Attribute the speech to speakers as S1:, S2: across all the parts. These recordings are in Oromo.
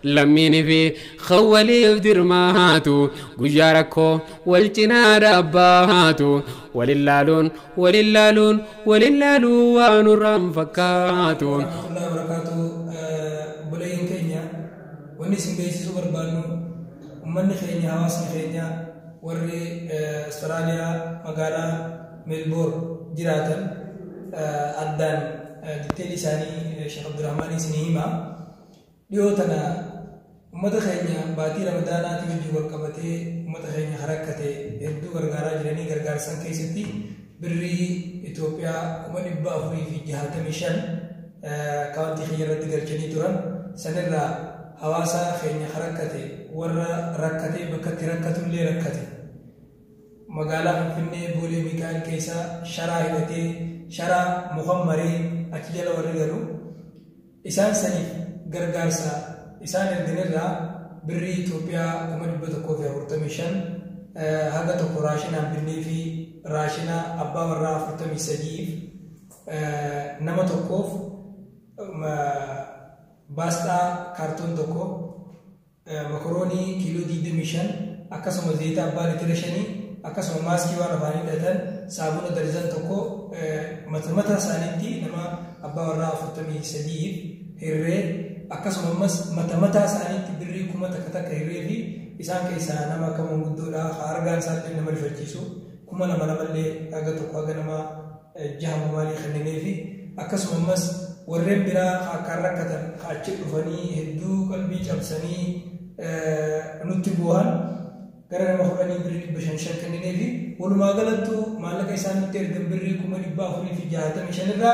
S1: لمين في خولي ودرماتو جاركو والجناد أباتو وللالون وللالون وللالو وانورام فكاتو
S2: ورحمة الله وبركاته بلين كينيا ونسي بيسي سوبر بانو ومن خينيا هواسي خينيا وري استراليا مقالا ميلبور جراتا أدان دكتيلي ساني شيخ عبد الرحمن سنيهما ديوتنا متخينيا باتي رمضانا تيجي والقبتي متخينيا حركتي هدو غرغارا جراني غرغار سان كيستي بري إثيوبيا ومن يبقى في جهات ميشن كانت خيرت غرجني تورن سنرا حواسا خينيا حركتي ورا ركتي بكتي ركتو لي ركتي مقالا فني بولي ميكال كيسا شرا هدتي شرا مخمري أكيجل ورغلو إسان سنيف غرغارسا إسان الدنيا بري إثيوبيا ومن يبقى في هورتميشن هذا تقول راشنا بني في راشنا أبا ورا فرتمي سجيف نما تقوف باستا كارتون تقو مكروني كيلو دي دميشن أكاسو مزيتا أبا لترشني أكاسو ماسكي وانا فاني داتن صابون درجان تقو متمتا سانيتي نما أبا ورا فرتمي سجيف هيري أكاسو متمتا سانيتي بري كوما تكتك هيري في إسان كيسا نما كما مدولا خارغان ساتل نما الفجيسو كما نما نمالي أغتو قاقا نما جهم مالي خنيني في أكسو ممس ورم برا خاكار ركتا خاچك رفاني هدو قلبي جمساني نتبوهان كرا نما خلاني بري بشنشان خنيني في ولما غلطو مالك إسان نترغم بري كما نبا خلي في جهاتا مشان را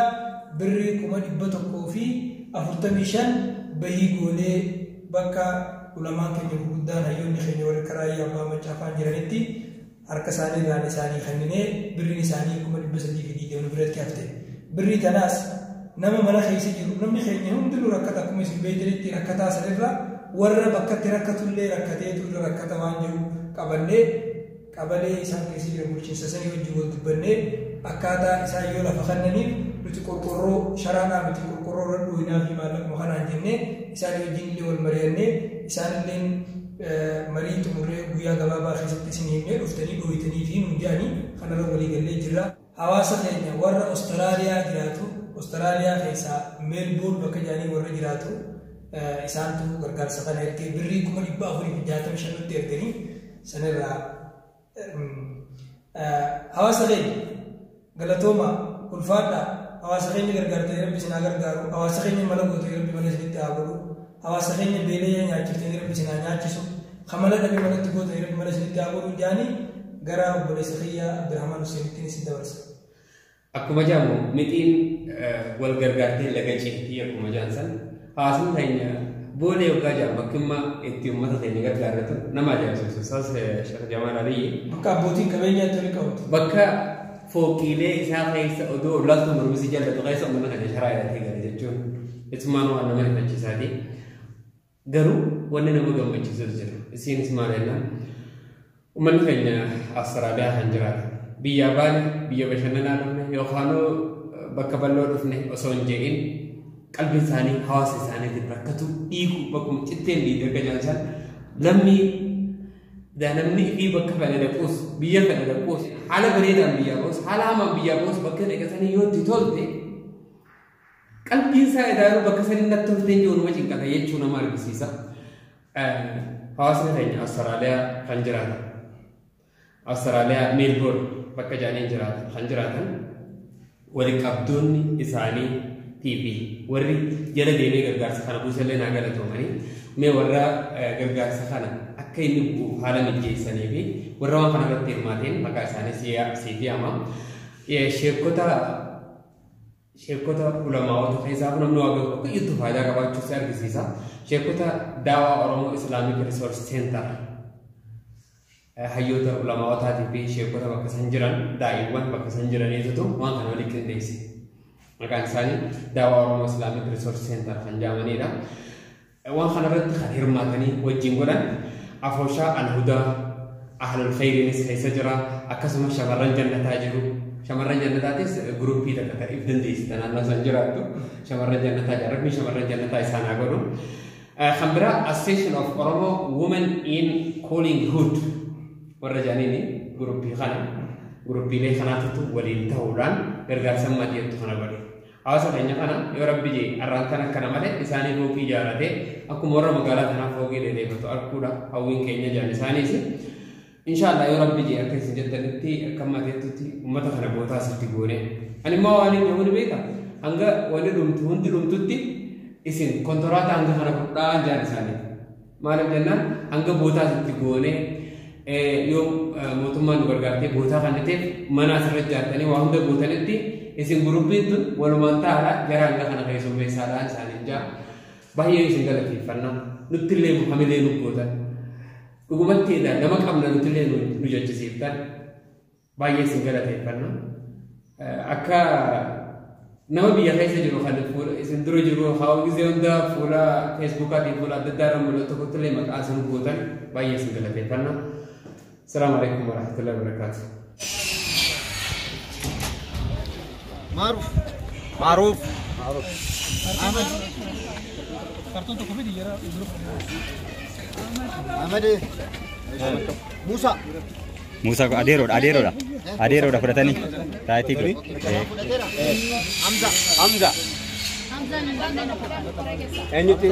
S2: بري كما نبا تقو في أفرتا مشان بهي قولي بكا ulama keenya guddaan hayyoonni keenya wal karaayii abbaa macaafaan jiranitti harka isaanii irraan isaanii kennee birriin isaanii 320 biratti hafte birrii tanaas nama mana keessa jiru namni keenya hundinuu rakkata akkuma isin beeytanitti rakkataa sanirra warra bakkatti rakkatullee rakkateetu irra rakkata waan jiru qabannee qabalee isaan keessa jira bulchiinsa sanii wajjin wal dubbannee akkaataa isaan yoo lafa kennaniif nuti qorqorroo sharaadhaa miti qorqorroo irra dhuunfaa fi maallaquma kanaan jennee isaan wajjin illee wal mari'annee isaan illeen marii xumurree guyyaa gabaabaa keessatti isin himnee dhuftanii dhooytanii fi nujaanii kanarra walii gallee jirra. Hawaasa keenya warra Awustiraaliyaa jiraatu Awustiraaliyaa keessaa Meelboorn bakka jaanii warra jiraatu isaantu gargaarsa kana ergee birrii 465 nutti erganii sanirraa hawaasa keenya galatooma ulfaadha hawaasa keenya gargaartee rabbi isin haa gargaaru hawaasa keenya mala gootee rabbi mana isinitti haa godhu hawaasa keenya beelee nyaachiftee rabbi isin haa nyaachisu kamala dhabe malatti gootee rabbi mana isinitti haa godhu jaanii gara obboleessa kiyyaa Abdurrahmaan Husseenitti isin dabarsa.
S1: Akkuma jaamu mixiin wal gargaartee laga ceetii akkuma jaansan hawaasni keenya booda yookaan jaamu akkuma itti uummata keenya gargaarratu nama ajaa'ibsiisu isaas Sheekh Jamaal Aliyyi
S2: bakka abbootiin qabeenyaa itti qabutu
S1: bakka fooqiilee isaa keessa odoo laaftu murmisi jallatu keessa uummata kana sharaa irratti gala jechuun isumaan waan nama rifachiisaati garuu wanni nama gammachiisus jira isiinis maal jennaan uummanni keenya Awustiraaliyaa kan jiraatu biyya baane biyya bashannanaa dhufne yookaan bakka bal'oo dhufne osoo hin je'in qalbii isaanii hawaasa isaaniitiin rakkatu dhiigu bakkuma citteen dhiiga gajaajaan lammii namni fi bakka fedhe dhaquus biyya fedhe dhaquus haala bareedaan biyyaa ba'us haala hamaan biyyaa ba'us bakka dhaqatanii yoo itti tolte qalbiin isaa idaaruu bakka sanii natti tolteen joonuma cinqata jechuu nama argisiisa. Hawaasni keenya Awustiraaliyaa kan jiraatan Awustiraaliyaa Meelboorn bakka jaaniin jiraatan kan jiraatan waliin qabdoonni isaanii TV warri jala deemee gargaarsa kana buusallee naa galatoomanii mee warra gargaarsa kana akka inni bu'uuf haala mijeessanii fi warra waan kana irratti hirmaateen maqaa isaanii siifii ama sheekota ulamaa'ota keessaa kun namni waa akka itti faayidaa qabaachuus argisiisa sheekota daawaa Oromoo Islaamic Resource Center hayyoota ulamaa'otaatii fi sheekota bakka san jiran daa'imman bakka san jiraniitu waan kana walitti qindeesse. Maqaan isaanii daawaa Oromoo Islaamic Resource Center kan jedhamanidha. Waan kana irratti kan hirmaatanii wajjin godhan Afooshaa Alhudaa Ahlul Khayriinis keessa jira akkasumas shamarran jannataa jiru. Shamarran jannataatis guruppii takka ta'eef dandeessitan naannoo san jiraattu shamarran jannataa jaarrabni shamarran jannataa isaan haa godhu. خبرة Association of Oromo Women in Calling Hood ورجانيني جروبي خنا جروبي لي خنا تطو ولين تهولان غير سما دي تخنا بدي أوسط إني خنا يا ربي جي أرانتنا كنا ماله إنساني هو في جارته أكو مرة مقالة أنا فوقي ليه بتو أركودا أو إن كينيا جاني ساني سي إن شاء الله يا ربي جي أكيد جدا نتي كم ما تيتوتي وما تخنا بوتا سرتيغوري أنا ما واني جوني بيتا أنغا ولي روم تهون دي روم توتي isin kontorata anga kana kudaan jaan isaanii maaliif jennaan hanga bootaa asitti goone yoo mootummaan nu gargaartee bootaa kanatteef mana asirra ijaartanii waa hunda gootanitti isin gurubbiin tun walumaan ta'aadha jara hanga kana keessummeessaadhaan isaanii jaa baay'ee isin galateeffannaa nuttillee hamilee nu gootan dhugumatteedha nama qabna nuttillee nu jechisiiftan baay'ee isin galateeffannaa akka nama biya keessa jiru kan isin dura jiru haa gisee hunda fuula feesbuukaatiin fuula adda addaa irra mul'atu tokkollee maqaa isin gootan baay'ee isin galateeffanna. Assalaamu alaikum warahmatullahi wabarakatuh.
S3: Maruf. Maruf.
S2: Maruf. Ahmad. Karton to komedi yara grup.
S3: Ahmad. Musa.
S4: Musa ko adero dah fudhatani taati ko
S3: Hamza Enyuti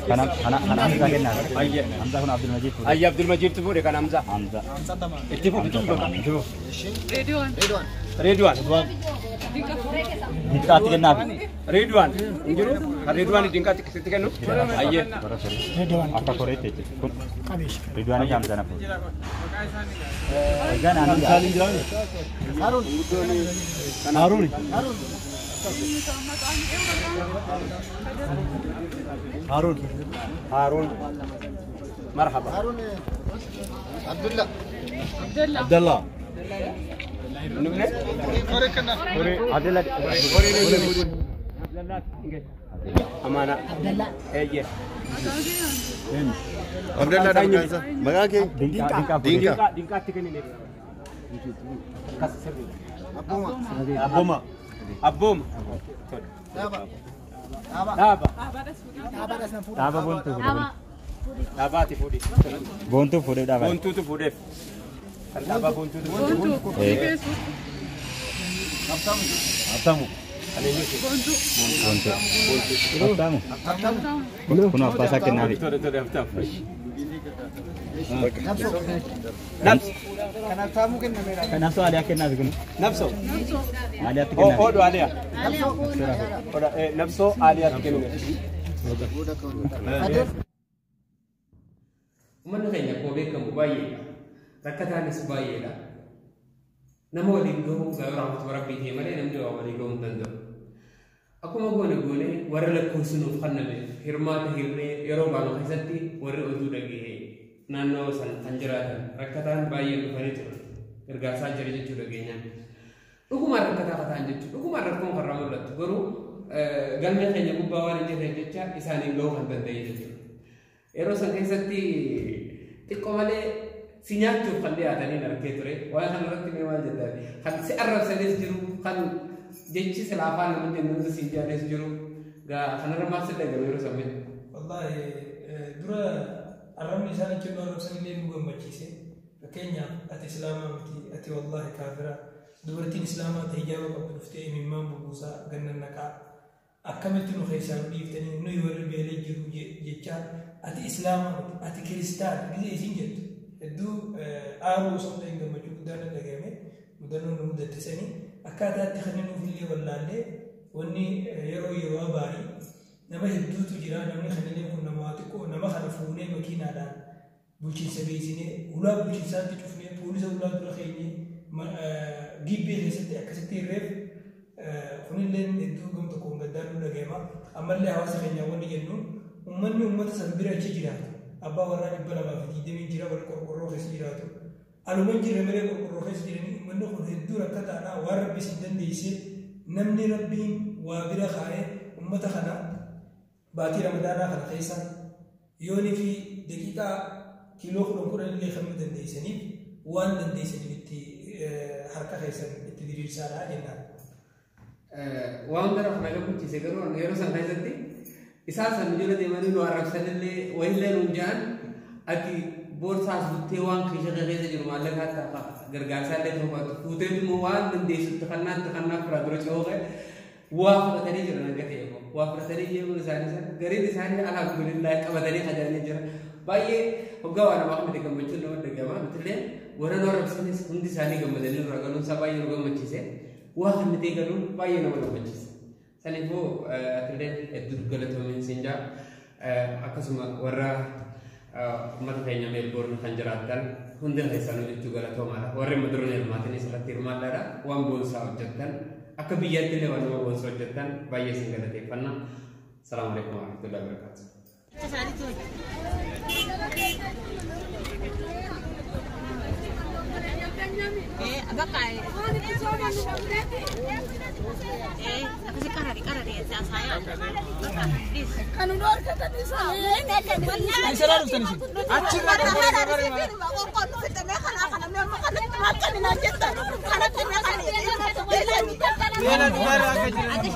S4: kana Hamza kenna Hamza kun Abdul Majid tu bude kan Hamza ittifu Redwan dikkat kenna
S3: Redwan injuru Redwan dikkat kenno ayye
S4: Redwan apa korete Redwan ni Hamza na po gan anu salin jalan Harun
S3: marhaba
S2: Harun
S3: Abdullah Amana Abdullah Abdullah dah magake dinka tikeni ne Aboma
S4: Daba bontu fude
S3: bontu tu fude daba bontu tu Abtamu
S4: kuna apa sakit nabi nafsu ada yakin nabi kun
S3: nafsu
S4: ada yakin nabi
S3: oh do ada nafsu ada yakin
S1: mana kayaknya kau kamu bayi rakyatan sebayi lah nama wali gahu gaya orang tua rapi ni mana nama jawab wali gahu tanda aku mau gune warna kusunu kaname hirmat hirne yoro bang hasati warna udu dagi nano sanjara rakyatan bayi bukan itu bergasa jadi itu daginya aku marah kata-kata anjir aku marah kau karena mulut baru galnya kayaknya aku bawa ni jadi cak isani gahu kan tanda itu yoro sanjati tikomale sinyal tu kan dia ada ni nak keture, wah kan orang tinggal aja tadi. Kan si Arab sedes juru kan jadi selapan macam nunggu sinyal sedes juru, gak kan orang masih lagi baru sampai.
S2: Wallahi, dura Arab ni sana cuma Arab sana ni bukan macam sih. Kenya ati Islam ati wallahi kafira. Dura tin Islam ati hijab apa berufti imam bukusa gannan naka. Akamet tu khaysan bif tani nu yuwar bele juru jecha ati Islam ati Kristan gitu isinjat. Itu aru somda inga maju udana dagame udana nu datsani akada tikhnanu fili wallahi wani yaro yawabari nama hiddu tu jira namni khanani kunna mawatiko nama khanafune makina da bucin sabizine ula bucin santi tufne polisa ula dura khayni gibbe hesati akasati ref khunilen hiddu gum to ko gadanu dagema amalle hawasa khanya wani jennu ummanni ummata sambira chijira abba warra ibala ba fi demi jira wal qorqorro khasiratu aluman jira mere qorqorro khasirani man no hiddu rakata na warra bis dandise namni rabbin wa bira khaye ummata khana baati ramadana khana khaysan yoni fi daqiqa kilo khulun kuran li khamu dandisani wan dandisani bitti harka khaysan bitti dirir sala jenna
S1: wan dara khana kunti segaro ngero san khaysanti isaan san ijoollee deemanii nu arrabsanillee wayillee nuun jedhan ati boorsaas buttee waan keessa keessa jiru maallaqa gargaarsaallee tokko fuutee immoo waan dandeessutti kannaa fira dura cooqe waa fudhatanii jiran akka ta'e waa fudhatanii jeemuun isaanii gariin isaanii alhamdulillah qabatanii tajaajilanii jiran baay'ee hoggaa waan namaa kamte gammachuun nama dhagama nutillee warra nu arrabsanis hundi isaanii gammadanii nurra galuun isaa baay'ee nu gammachiise waa kannatee galuun baay'ee nama gammachiise sanifuu atillee hedduu galatoomeen siin jaa akkasuma warra ummata keenya Melbourne kan jiraatan hundi keessanuu jechuu galatoomaadha warri madurun hirmaatanis irratti hirmaadhaadha waan boonsaa hojjettan akka biyyaatti illee waan nama boonsaa hojjettan baay'ee isin galateeffanna. Salaamu alaikum warahmatullahi wabarakatuh.
S5: Aku